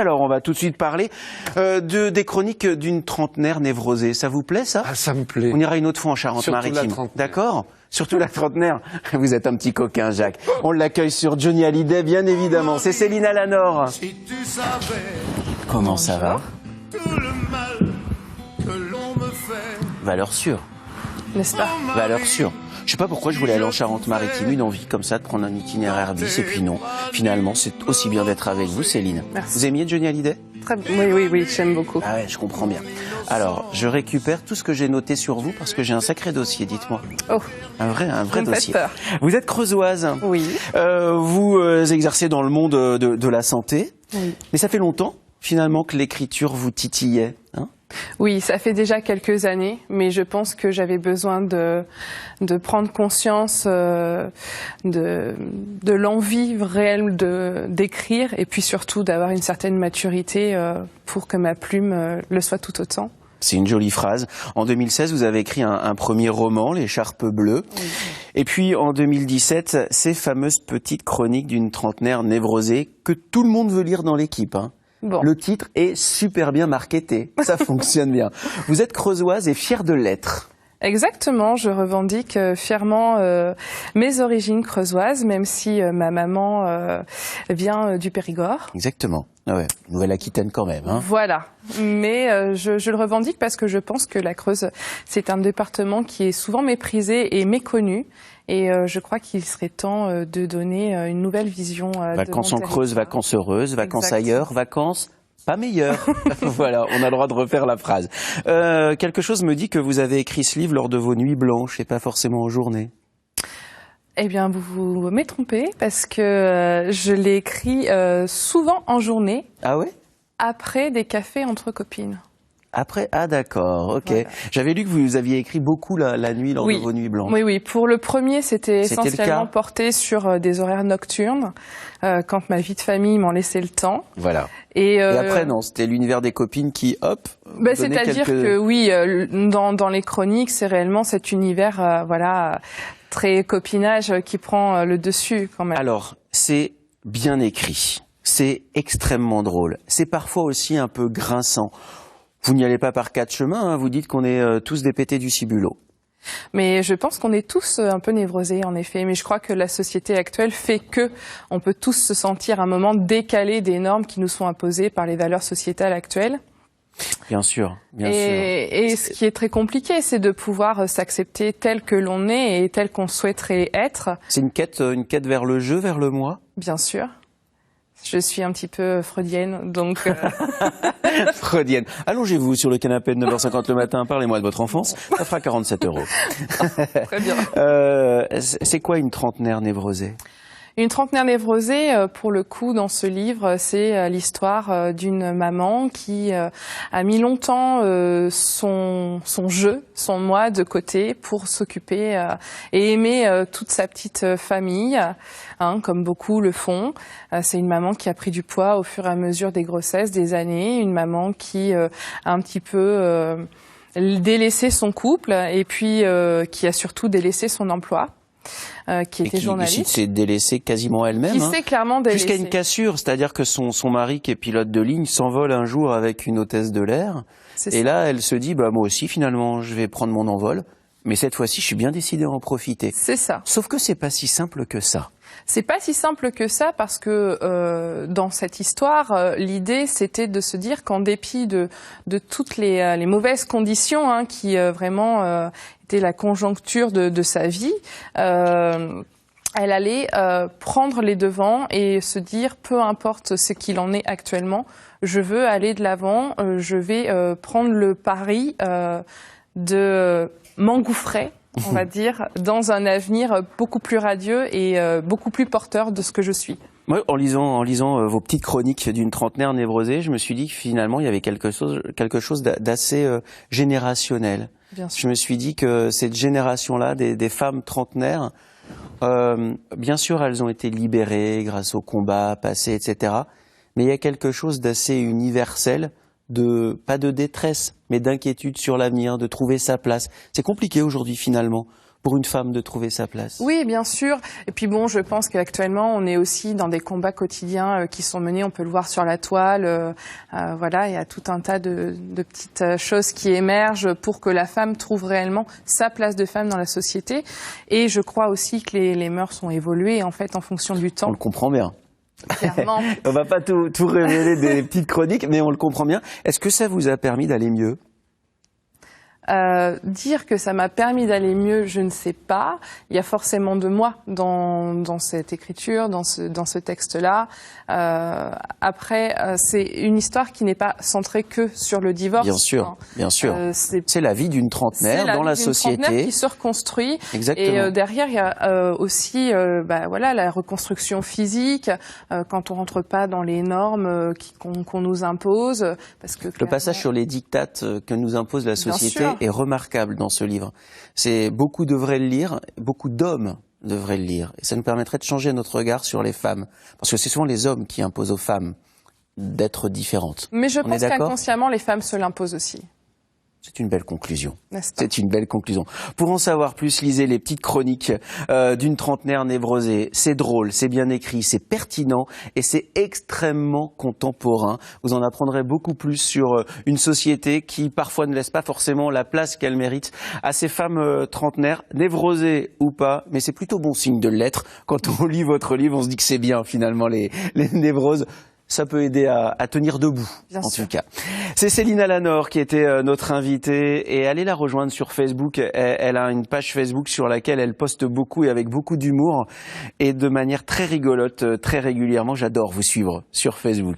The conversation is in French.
Alors, on va tout de suite parler des chroniques d'une trentenaire névrosée. Ça vous plaît, ça? Ah, ça me plaît. On ira une autre fois en Charente-Maritime. D'accord? Surtout la trentenaire. Vous êtes un petit coquin, Jacques. On l'accueille sur Johnny Hallyday, bien évidemment. C'est Céline Alanor. Si tu savais Comment ça va? tout le mal que l'on me fait. Valeur sûre. N'est-ce pas? Valeur sûre. Je sais pas pourquoi je voulais aller en Charente-Maritime, une envie comme ça de prendre un itinéraire bis, et puis non. Finalement, c'est aussi bien d'être avec vous, Céline. Merci. Vous aimiez Johnny Hallyday? Très bien. Oui, j'aime beaucoup. Ah ouais, je comprends bien. Alors, je récupère tout ce que j'ai noté sur vous parce que j'ai un sacré dossier, dites-moi. Oh, Un vrai vous me dossier. faites peur. Vous êtes creusoise. Oui. Vous exercez dans le monde de la santé. Oui. Mais ça fait longtemps, finalement, que l'écriture vous titillait, hein? Oui, ça fait déjà quelques années, mais je pense que j'avais besoin de prendre conscience de l'envie réelle d'écrire et puis surtout d'avoir une certaine maturité pour que ma plume le soit tout autant. C'est une jolie phrase. En 2016, vous avez écrit un premier roman, L'écharpe bleue. Oui. Et puis, en 2017, ces fameuses petites chroniques d'une trentenaire névrosée que tout le monde veut lire dans l'équipe, hein. Bon. Le titre est super bien marketé, ça fonctionne bien. Vous êtes creusoise et fière de l'être. Exactement, je revendique fièrement mes origines creusoises, même si ma maman vient du Périgord. Exactement, ah ouais, Nouvelle-Aquitaine quand même, hein. Voilà, mais je le revendique parce que je pense que la Creuse, c'est un département qui est souvent méprisé et méconnu. Et je crois qu'il serait temps de donner une nouvelle vision. Vacances en Creuse, vacances heureuses, vacances exact. Ailleurs, vacances pas meilleures. Voilà, on a le droit de refaire la phrase. Quelque chose me dit que vous avez écrit ce livre lors de vos nuits blanches et pas forcément en journée. Eh bien, vous m'êtes trompé parce que je l'ai écrit souvent en journée. Ah ouais? Après des cafés entre copines. Après, ah d'accord, ok. Voilà. J'avais lu que vous aviez écrit beaucoup la nuit lors de vos nuits blanches. Oui. Pour le premier, c'était essentiellement porté sur des horaires nocturnes, quand ma vie de famille m'en laissait le temps. Voilà. Et après, non, c'était l'univers des copines qui, hop, c'est-à-dire que oui, dans les chroniques, c'est réellement cet univers, très copinage qui prend le dessus quand même. Alors, c'est bien écrit, c'est extrêmement drôle, c'est parfois aussi un peu grinçant. Vous n'y allez pas par quatre chemins, hein, vous dites qu'on est tous des pétés du ciboulot. Mais je pense qu'on est tous un peu névrosés, en effet. Mais je crois que la société actuelle fait que on peut tous se sentir à un moment décalé des normes qui nous sont imposées par les valeurs sociétales actuelles. Bien sûr, bien sûr. Et ce qui est très compliqué, c'est de pouvoir s'accepter tel que l'on est et tel qu'on souhaiterait être. C'est une quête vers le jeu, vers le moi? Bien sûr. Je suis un petit peu freudienne, donc... Freudienne. Allongez-vous sur le canapé de 9h50 le matin, parlez-moi de votre enfance, ça fera 47 €. Très bien. C'est quoi une trentenaire névrosée? Une trentenaire névrosée, pour le coup, dans ce livre, c'est l'histoire d'une maman qui a mis longtemps son jeu, son moi de côté pour s'occuper et aimer toute sa petite famille, hein, comme beaucoup le font. C'est une maman qui a pris du poids au fur et à mesure des grossesses, des années, une maman qui a un petit peu délaissé son couple et puis qui a surtout délaissé son emploi. Qui était journaliste. Qui s'est délaissée quasiment elle-même. Qui s'est clairement délaissée. Jusqu'à une cassure, c'est-à-dire que son mari, qui est pilote de ligne, s'envole un jour avec une hôtesse de l'air. Et là, elle se dit, moi aussi, finalement, je vais prendre mon envol. Mais cette fois-ci, je suis bien décidée à en profiter. C'est ça. Sauf que c'est pas si simple que ça. C'est pas si simple que ça parce que dans cette histoire, l'idée c'était de se dire qu'en dépit de toutes les mauvaises conditions qui vraiment étaient la conjoncture de sa vie, elle allait prendre les devants et se dire peu importe ce qu'il en est actuellement, je veux aller de l'avant, je vais prendre le pari de m'engouffrer, on va dire, dans un avenir beaucoup plus radieux et beaucoup plus porteur de ce que je suis. Moi, en lisant vos petites chroniques d'une trentenaire névrosée, je me suis dit que finalement, il y avait quelque chose d'assez générationnel. Bien sûr. Je me suis dit que cette génération-là, des femmes trentenaires, bien sûr, elles ont été libérées grâce au combat passé, etc. Mais il y a quelque chose d'assez universel, pas de détresse, mais d'inquiétude sur l'avenir, de trouver sa place. C'est compliqué aujourd'hui finalement pour une femme de trouver sa place? Oui, bien sûr. Et puis bon, je pense qu'actuellement, on est aussi dans des combats quotidiens qui sont menés. On peut le voir sur la toile. Voilà, il y a tout un tas de petites choses qui émergent pour que la femme trouve réellement sa place de femme dans la société. Et je crois aussi que les mœurs ont évolué en fait en fonction du temps. On le comprend bien. Clairement. On va pas tout révéler des petites chroniques, mais on le comprend bien. Est-ce que ça vous a permis d'aller mieux? Dire que ça m'a permis d'aller mieux, je ne sais pas. Il y a forcément de moi dans cette écriture, dans ce texte-là. Après, c'est une histoire qui n'est pas centrée que sur le divorce. Bien sûr, bien sûr. C'est la vie d'une trentenaire dans la société. Trentenaire qui se reconstruit. Exactement. Et derrière, il y a aussi voilà, la reconstruction physique, quand on rentre pas dans les normes qu'on nous impose. Parce que le passage sur les dictates que nous impose la société est remarquable dans ce livre. Beaucoup devraient le lire, beaucoup d'hommes devraient le lire. Et ça nous permettrait de changer notre regard sur les femmes. Parce que c'est souvent les hommes qui imposent aux femmes d'être différentes. Mais je pense qu'inconsciemment, les femmes se l'imposent aussi. C'est une belle conclusion. C'est une belle conclusion. Pour en savoir plus, lisez les petites chroniques d'une trentenaire névrosée. C'est drôle, c'est bien écrit, c'est pertinent et c'est extrêmement contemporain. Vous en apprendrez beaucoup plus sur une société qui parfois ne laisse pas forcément la place qu'elle mérite à ces femmes trentenaires, névrosées ou pas. Mais c'est plutôt bon signe de l'être. Quand on lit votre livre, on se dit que c'est bien finalement les névroses. Ça peut aider à tenir debout, en tout cas. C'est Céline Lanor qui était notre invitée et allez la rejoindre sur Facebook. Elle a une page Facebook sur laquelle elle poste beaucoup et avec beaucoup d'humour et de manière très rigolote, très régulièrement. J'adore vous suivre sur Facebook.